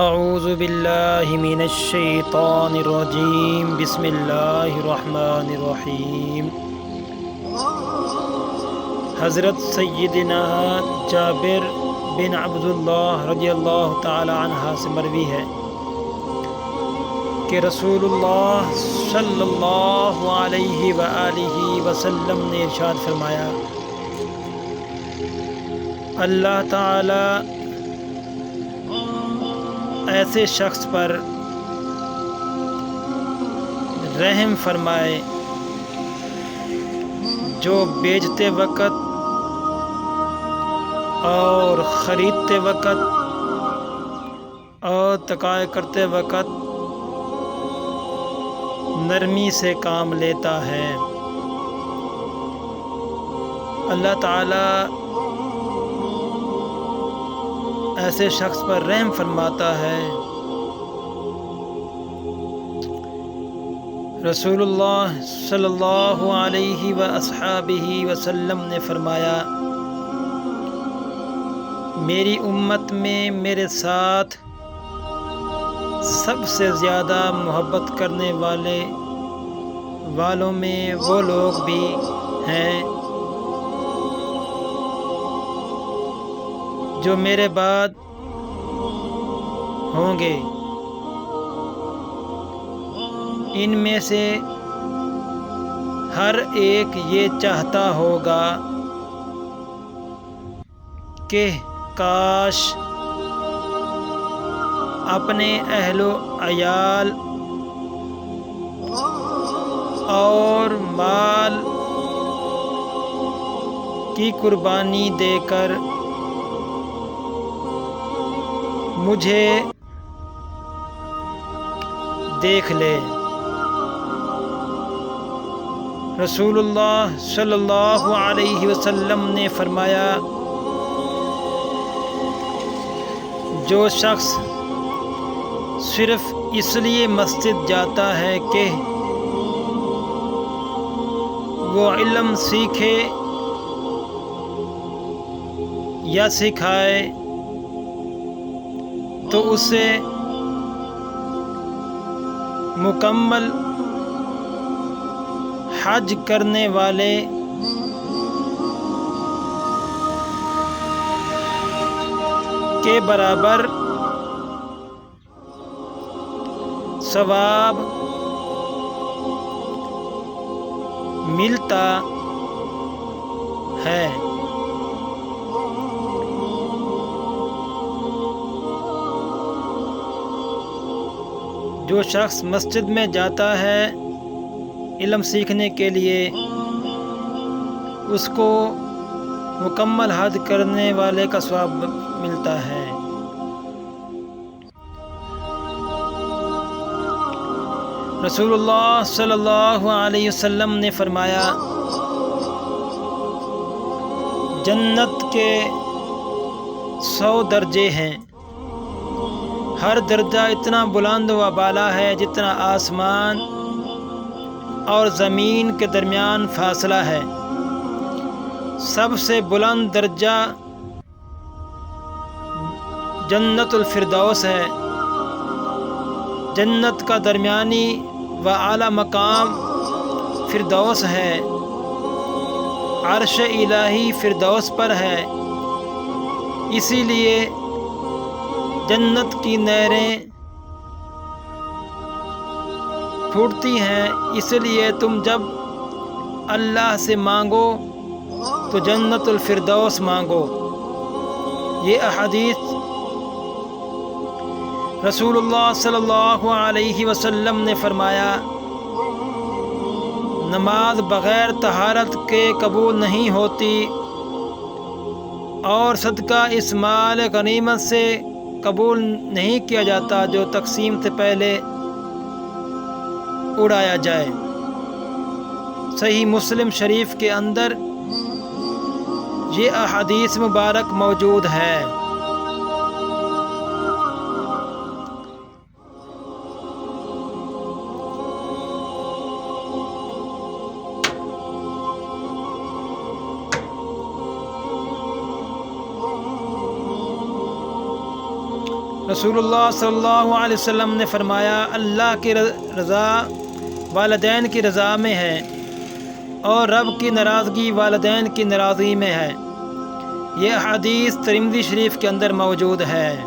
اعوذ باللہ من الشیطان الرجیم بسم اللہ الرحمن الرحیم۔ حضرت سیدنا جابر بن عبداللہ رضی اللہ تعالی عنہ سے مروی ہے کہ رسول اللہ صلی اللہ علیہ وآلہ وسلم نے ارشاد فرمایا، اللہ تعالی ایسے شخص پر رحم فرمائے جو بیچتے وقت اور خریدتے وقت اور تقاضا کرتے وقت نرمی سے کام لیتا ہے۔ اللہ تعالی ایسے شخص پر رحم فرماتا ہے۔ رسول اللہ صلی اللہ علیہ وآلہ وسلم نے فرمایا، میری امت میں میرے ساتھ سب سے زیادہ محبت کرنے والوں میں وہ لوگ بھی ہیں جو میرے بعد ہوں گے۔ ان میں سے ہر ایک یہ چاہتا ہوگا کہ کاش اپنے اہل و عیال اور مال کی قربانی دے کر مجھے دیکھ لے۔ رسول اللہ صلی اللہ علیہ وسلم نے فرمایا، جو شخص صرف اس لیے مسجد جاتا ہے کہ وہ علم سیکھے یا سکھائے تو اسے مکمل حج کرنے والے کے برابر ثواب ملتا ہے۔ جو شخص مسجد میں جاتا ہے علم سیکھنے کے لیے، اس کو مکمل حج کرنے والے کا ثواب ملتا ہے۔ رسول اللہ صلی اللہ علیہ وسلم نے فرمایا، جنت کے 100 درجے ہیں، ہر درجہ اتنا بلند و بالا ہے جتنا آسمان اور زمین کے درمیان فاصلہ ہے۔ سب سے بلند درجہ جنت الفردوس ہے۔ جنت کا درمیانی و اعلیٰ مقام فردوس ہے۔ عرش الہی فردوس پر ہے، اسی لیے جنت کی نہریں پھوٹتی ہیں۔ اس لیے تم جب اللہ سے مانگو تو جنت الفردوس مانگو۔ یہ احادیث رسول اللہ صلی اللہ علیہ وسلم نے فرمایا، نماز بغیر طہارت کے قبول نہیں ہوتی اور صدقہ اس مال غنیمت سے قبول نہیں کیا جاتا جو تقسیم سے پہلے اڑایا جائے۔ صحیح مسلم شریف کے اندر یہ احادیث مبارک موجود ہے۔ رسول اللہ صلی اللہ علیہ وسلم نے فرمایا اللہ کی رضا والدین کی رضا میں ہے اور رب کی ناراضگی والدین کی ناراضگی میں ہے۔ یہ حدیث ترمذی شریف کے اندر موجود ہے۔